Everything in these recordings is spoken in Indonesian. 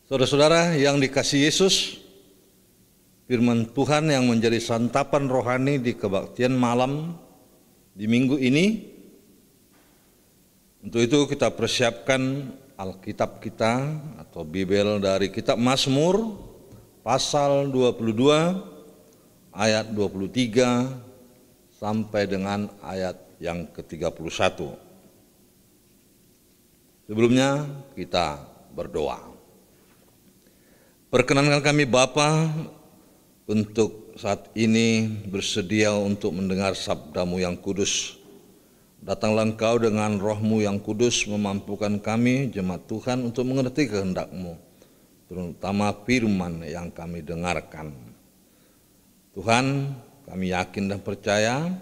Saudara-saudara yang dikasihi Yesus, firman Tuhan yang menjadi santapan rohani di kebaktian malam di minggu ini. Untuk itu kita persiapkan Alkitab kita atau Bible dari kitab Mazmur pasal 22 ayat 23 sampai dengan ayat yang ke-31. Sebelumnya kita berdoa. Perkenankan kami Bapa untuk saat ini bersedia untuk mendengar sabda-Mu yang kudus. Datanglah Engkau dengan Roh-Mu yang kudus memampukan kami jemaat Tuhan untuk mengerti kehendak-Mu, terutama firman yang kami dengarkan. Tuhan, kami yakin dan percaya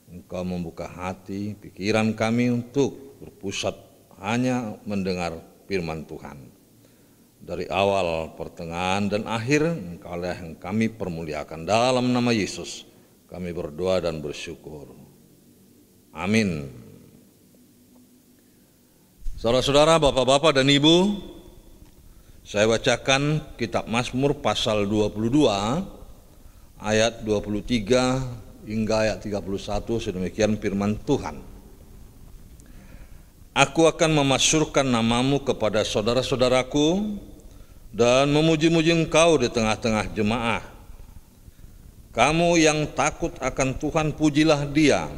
Engkau membuka hati, pikiran kami untuk berpusat hanya mendengar firman Tuhan. Dari awal, pertengahan, dan akhir, Engkaulah yang kami permuliakan. Dalam nama Yesus, kami berdoa dan bersyukur. Amin. Saudara-saudara, bapak-bapak dan ibu, saya bacakan kitab Mazmur pasal 22, ayat 23 hingga ayat 31, sedemikian firman Tuhan. Aku akan memasyurkan namamu kepada saudara-saudaraku dan memuji-muji Engkau di tengah-tengah jemaah. Kamu yang takut akan Tuhan, pujilah Dia.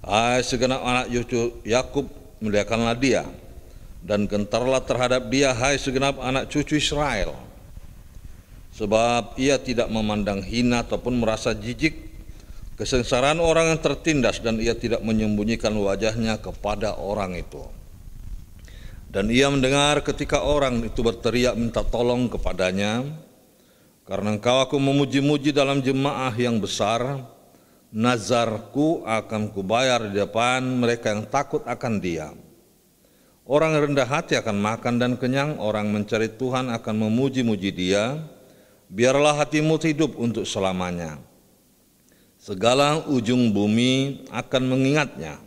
Hai segenap anak cucu Yakub, muliakanlah Dia, dan gentarlah terhadap Dia, hai segenap anak cucu Israel. Sebab Ia tidak memandang hina ataupun merasa jijik kesengsaraan orang yang tertindas, dan Ia tidak menyembunyikan wajahnya kepada orang itu. Dan Ia mendengar ketika orang itu berteriak minta tolong kepadanya. Karena Engkau aku memuji-muji dalam jemaah yang besar, nazarku akan kubayar di depan mereka yang takut akan Dia. Orang rendah hati akan makan dan kenyang, orang mencari Tuhan akan memuji-muji Dia. Biarlah hatimu hidup untuk selamanya. Segala ujung bumi akan mengingatnya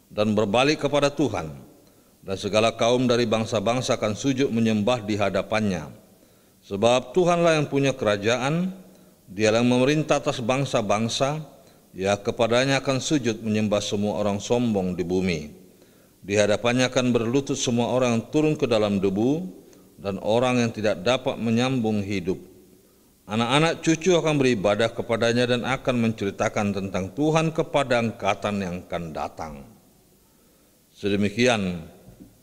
dan berbalik kepada Tuhan. Dan segala kaum dari bangsa-bangsa akan sujud menyembah di hadapannya. Sebab Tuhanlah yang punya kerajaan, Dialah yang memerintah atas bangsa-bangsa, ya kepadanya akan sujud menyembah semua orang sombong di bumi. Di hadapannya akan berlutut semua orang yang turun ke dalam debu, dan orang yang tidak dapat menyambung hidup. Anak-anak cucu akan beribadah kepadanya dan akan menceritakan tentang Tuhan kepada angkatan yang akan datang. Sedemikian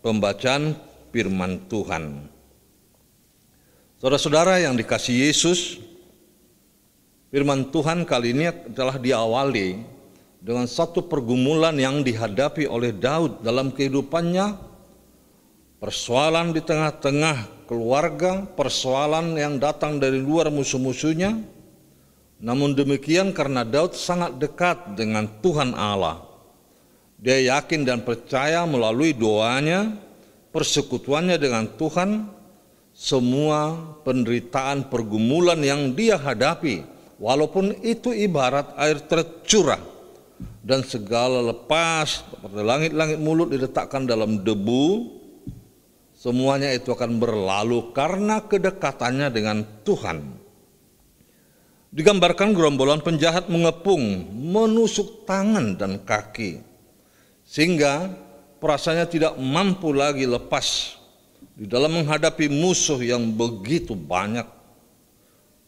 pembacaan firman Tuhan. Saudara-saudara yang dikasihi Yesus, firman Tuhan kali ini telah diawali dengan satu pergumulan yang dihadapi oleh Daud dalam kehidupannya, persoalan di tengah-tengah keluarga, persoalan yang datang dari luar musuh-musuhnya. Namun demikian, karena Daud sangat dekat dengan Tuhan Allah, dia yakin dan percaya melalui doanya, persekutuannya dengan Tuhan, semua penderitaan pergumulan yang dia hadapi, walaupun itu ibarat air tercurah dan segala lepas seperti langit-langit mulut diletakkan dalam debu, semuanya itu akan berlalu karena kedekatannya dengan Tuhan. Digambarkan gerombolan penjahat mengepung, menusuk tangan dan kaki, sehingga perasaannya tidak mampu lagi lepas di dalam menghadapi musuh yang begitu banyak,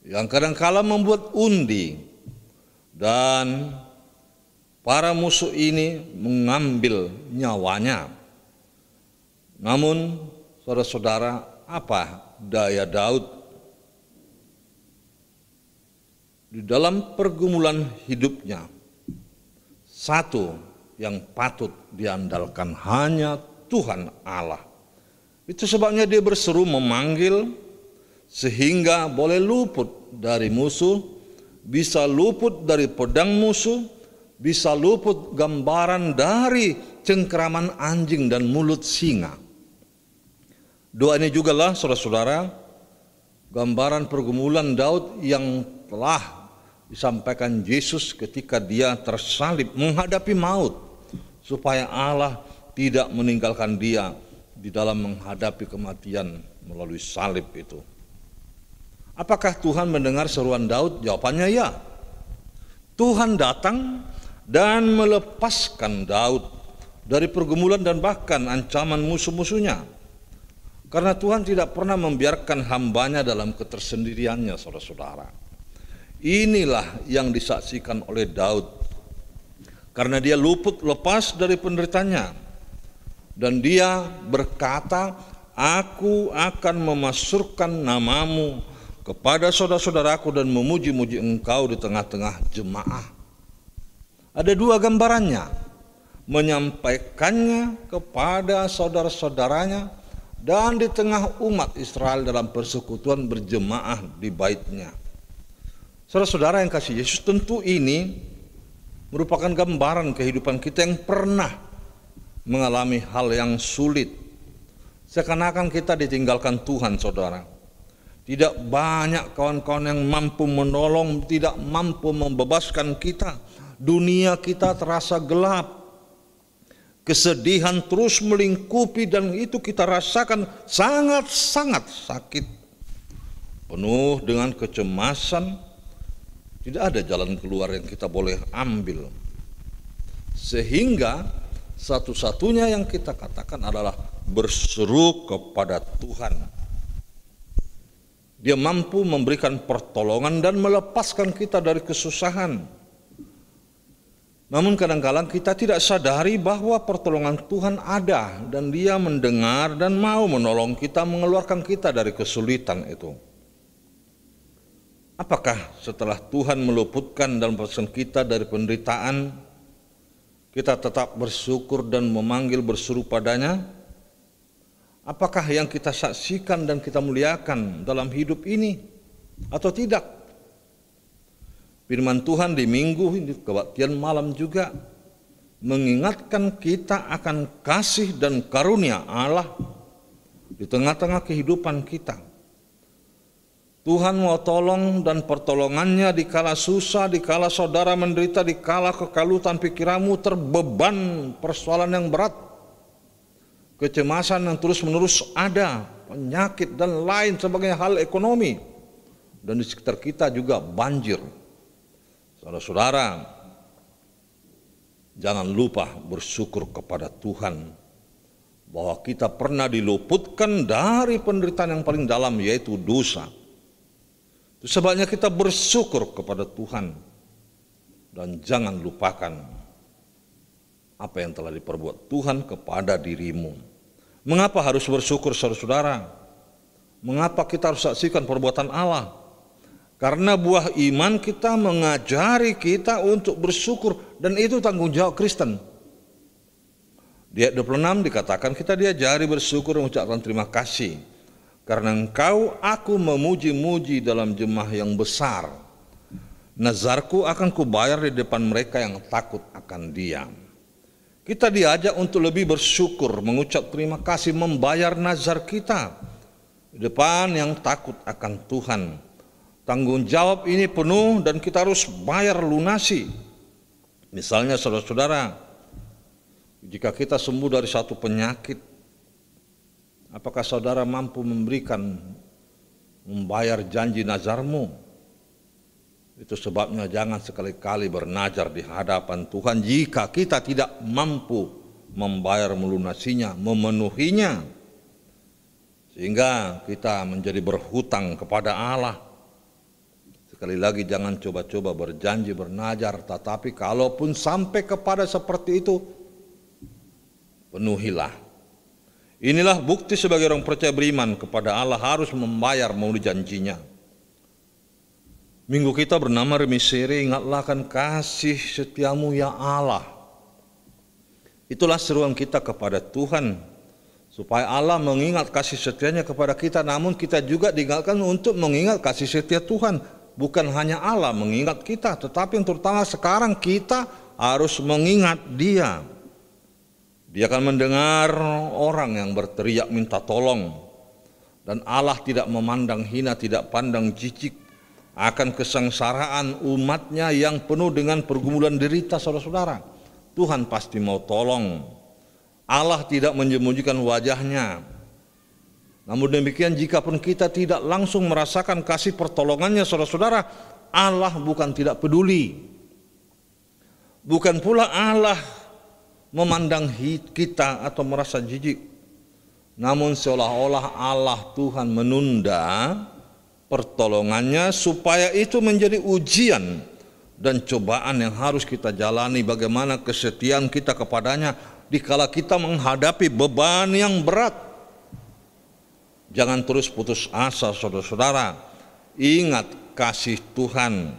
yang kadang-kala membuat undi, dan para musuh ini mengambil nyawanya. Namun saudara-saudara, apa daya Daud di dalam pergumulan hidupnya? Satu yang patut diandalkan hanya Tuhan Allah. Itu sebabnya dia berseru memanggil sehingga boleh luput dari musuh, bisa luput dari pedang musuh, bisa luput gambaran dari cengkeraman anjing dan mulut singa. Doa ini juga lah saudara-saudara gambaran pergumulan Daud yang telah disampaikan Yesus ketika dia tersalib menghadapi maut, supaya Allah tidak meninggalkan dia di dalam menghadapi kematian melalui salib itu. Apakah Tuhan mendengar seruan Daud? Jawabannya ya. Tuhan datang dan melepaskan Daud dari pergumulan dan bahkan ancaman musuh-musuhnya. Karena Tuhan tidak pernah membiarkan hambanya dalam ketersendiriannya, saudara-saudara. Inilah yang disaksikan oleh Daud. Karena dia luput lepas dari penderitanya. Dan dia berkata, aku akan memasyurkan namamu kepada saudara-saudaraku dan memuji-muji engkau di tengah-tengah jemaah. Ada dua gambarannya. Menyampaikannya kepada saudara-saudaranya dan di tengah umat Israel dalam persekutuan berjemaah di baitnya. Saudara-saudara yang kasih Yesus, tentu ini merupakan gambaran kehidupan kita yang pernah mengalami hal yang sulit. Seakan-akan kita ditinggalkan Tuhan, saudara. Tidak banyak kawan-kawan yang mampu menolong, tidak mampu membebaskan kita. Dunia kita terasa gelap. Kesedihan terus melingkupi dan itu kita rasakan sangat-sangat sakit. Penuh dengan kecemasan, tidak ada jalan keluar yang kita boleh ambil. Sehingga satu-satunya yang kita katakan adalah berseru kepada Tuhan. Dia mampu memberikan pertolongan dan melepaskan kita dari kesusahan. Namun kadang-kadang kita tidak sadari bahwa pertolongan Tuhan ada dan Dia mendengar dan mau menolong kita, mengeluarkan kita dari kesulitan itu. Apakah setelah Tuhan meluputkan dan melepaskan kita dari penderitaan, kita tetap bersyukur dan memanggil berseru padanya? Apakah yang kita saksikan dan kita muliakan dalam hidup ini atau tidak? Firman Tuhan di minggu ini kebaktian malam juga mengingatkan kita akan kasih dan karunia Allah di tengah-tengah kehidupan kita. Tuhan mau tolong dan pertolongannya di kala susah, di kala saudara menderita, di kala kekalutan pikiranmu terbeban persoalan yang berat, kecemasan yang terus-menerus ada, penyakit dan lain sebagainya, hal ekonomi, dan di sekitar kita juga banjir. Saudara-saudara, jangan lupa bersyukur kepada Tuhan bahwa kita pernah diluputkan dari penderitaan yang paling dalam, yaitu dosa. Itu sebabnya kita bersyukur kepada Tuhan dan jangan lupakan apa yang telah diperbuat Tuhan kepada dirimu. Mengapa harus bersyukur, saudara-saudara? Mengapa kita harus saksikan perbuatan Allah? Karena buah iman kita mengajari kita untuk bersyukur, dan itu tanggung jawab Kristen. Di ayat 26 dikatakan kita diajari bersyukur dan mengucapkan terima kasih. Karena engkau aku memuji-muji dalam jemaah yang besar. Nazarku akan kubayar di depan mereka yang takut akan Dia. Kita diajak untuk lebih bersyukur, mengucap terima kasih, membayar nazar kita di depan yang takut akan Tuhan. Tanggung jawab ini penuh dan kita harus bayar lunasi. Misalnya saudara-saudara, jika kita sembuh dari satu penyakit, apakah saudara mampu membayar janji nazarmu? Itu sebabnya jangan sekali-kali bernazar di hadapan Tuhan jika kita tidak mampu membayar melunasinya, memenuhinya. Sehingga kita menjadi berhutang kepada Allah. Sekali lagi jangan coba-coba berjanji bernazar, tetapi kalaupun sampai kepada seperti itu, penuhilah. Inilah bukti sebagai orang percaya beriman kepada Allah harus membayar memenuhi janjinya. Minggu kita bernama Remisere, ingatlah akan kasih setiamu ya Allah. Itulah seruan kita kepada Tuhan, supaya Allah mengingat kasih setianya kepada kita, namun kita juga diingatkan untuk mengingat kasih setia Tuhan. Bukan hanya Allah mengingat kita, tetapi yang terutama sekarang kita harus mengingat Dia. Dia akan mendengar orang yang berteriak minta tolong. Dan Allah tidak memandang hina, tidak pandang jijik akan kesengsaraan umatnya yang penuh dengan pergumulan derita, saudara-saudara. Tuhan pasti mau tolong. Allah tidak menyembunyikan wajahnya. Namun demikian, jikapun kita tidak langsung merasakan kasih pertolongannya, saudara-saudara, Allah bukan tidak peduli. Bukan pula Allah memandang kita atau merasa jijik. Namun seolah-olah Allah Tuhan menunda pertolongannya supaya itu menjadi ujian dan cobaan yang harus kita jalani, bagaimana kesetiaan kita kepadanya dikala kita menghadapi beban yang berat. Jangan terus putus asa, saudara-saudara. Ingat kasih Tuhan.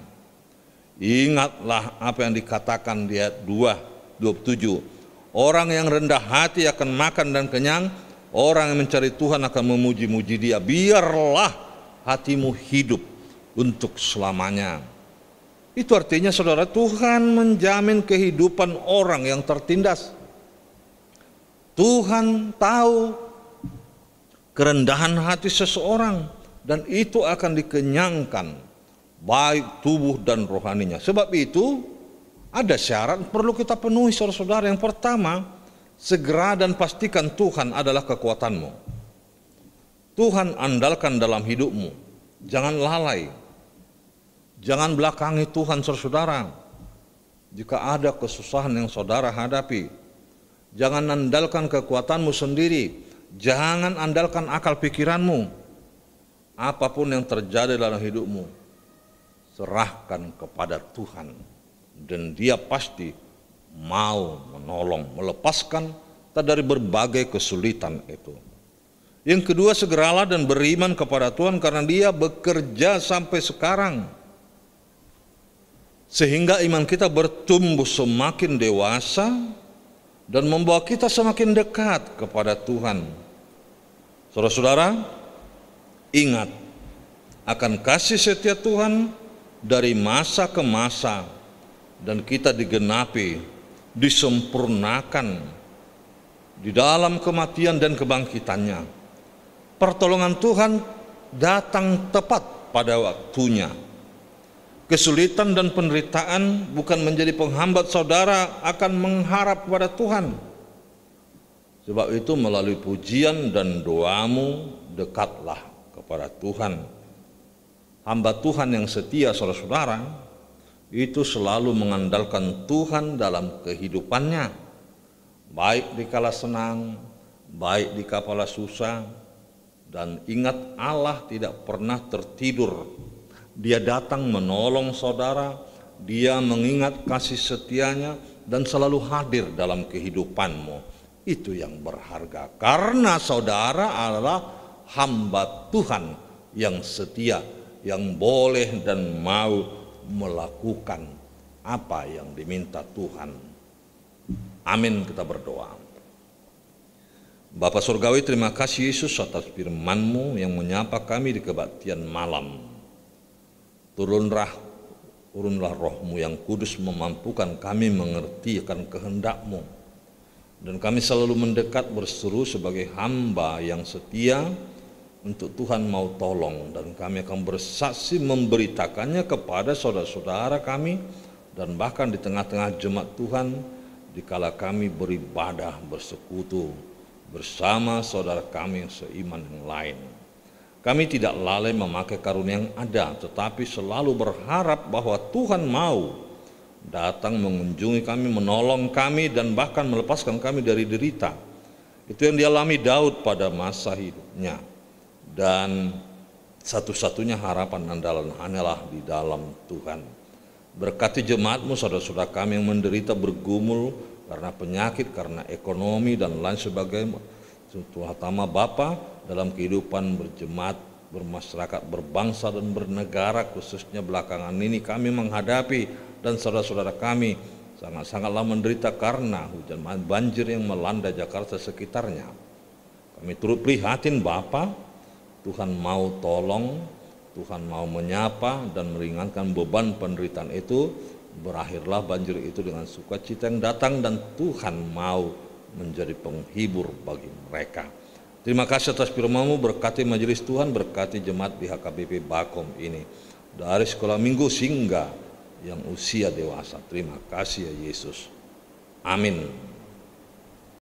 Ingatlah apa yang dikatakan di ayat 2:27. Orang yang rendah hati akan makan dan kenyang, orang yang mencari Tuhan akan memuji-muji Dia. Biarlah hatimu hidup untuk selamanya. Itu artinya, saudara, Tuhan menjamin kehidupan orang yang tertindas. Tuhan tahu kerendahan hati seseorang dan itu akan dikenyangkan baik tubuh dan rohaninya. Sebab itu ada syarat perlu kita penuhi, saudara-saudara. Yang pertama, segera dan pastikan Tuhan adalah kekuatanmu. Tuhan andalkan dalam hidupmu. Jangan lalai. Jangan belakangi Tuhan, saudara. Jika ada kesusahan yang saudara hadapi, jangan andalkan kekuatanmu sendiri. Jangan andalkan akal pikiranmu. Apapun yang terjadi dalam hidupmu, serahkan kepada Tuhan, dan Dia pasti mau menolong, melepaskan kita dari berbagai kesulitan itu. Yang kedua, segeralah dan beriman kepada Tuhan karena Dia bekerja sampai sekarang, sehingga iman kita bertumbuh semakin dewasa dan membawa kita semakin dekat kepada Tuhan. Saudara-saudara, ingat akan kasih setia Tuhan dari masa ke masa, dan kita digenapi, disempurnakan di dalam kematian dan kebangkitannya. Pertolongan Tuhan datang tepat pada waktunya. Kesulitan dan penderitaan bukan menjadi penghambat saudara akan mengharap kepada Tuhan. Sebab itu melalui pujian dan doamu dekatlah kepada Tuhan. Hamba Tuhan yang setia, saudara-saudara, itu selalu mengandalkan Tuhan dalam kehidupannya, baik di kala senang, baik di kala susah. Dan ingat, Allah tidak pernah tertidur. Dia datang menolong saudara, Dia mengingat kasih setianya dan selalu hadir dalam kehidupanmu. Itu yang berharga, karena saudara adalah hamba Tuhan yang setia, yang boleh dan mau melakukan apa yang diminta Tuhan. Amin, kita berdoa. Bapa Surgawi, terima kasih Yesus atas firman-Mu yang menyapa kami di kebaktian malam. Turunlah Roh-Mu yang kudus memampukan kami mengerti akan kehendak-Mu, dan kami selalu mendekat berseru sebagai hamba yang setia untuk Tuhan mau tolong, dan kami akan bersaksi memberitakannya kepada saudara-saudara kami dan bahkan di tengah-tengah jemaat Tuhan dikala kami beribadah bersekutu bersama saudara kami yang seiman yang lain. Kami tidak lalai memakai karunia yang ada, tetapi selalu berharap bahwa Tuhan mau datang mengunjungi kami, menolong kami, dan bahkan melepaskan kami dari derita. Itu yang dialami Daud pada masa hidupnya. Dan satu-satunya harapan andalan hanyalah di dalam Tuhan. Berkati jemaat-Mu, saudara-saudara kami yang menderita bergumul karena penyakit, karena ekonomi dan lain sebagainya. Terutama Bapa dalam kehidupan berjemaat, bermasyarakat, berbangsa dan bernegara, khususnya belakangan ini kami menghadapi, dan saudara-saudara kami sangat-sangatlah menderita karena hujan banjir yang melanda Jakarta sekitarnya. Kami turut prihatin Bapa. Tuhan mau tolong, Tuhan mau menyapa dan meringankan beban penderitaan itu. Berakhirlah banjir itu dengan sukacita yang datang, dan Tuhan mau menjadi penghibur bagi mereka. Terima kasih atas firman-Mu, berkati majelis Tuhan, berkati jemaat di HKBP Bakom ini, dari sekolah minggu hingga yang usia dewasa. Terima kasih ya Yesus. Amin.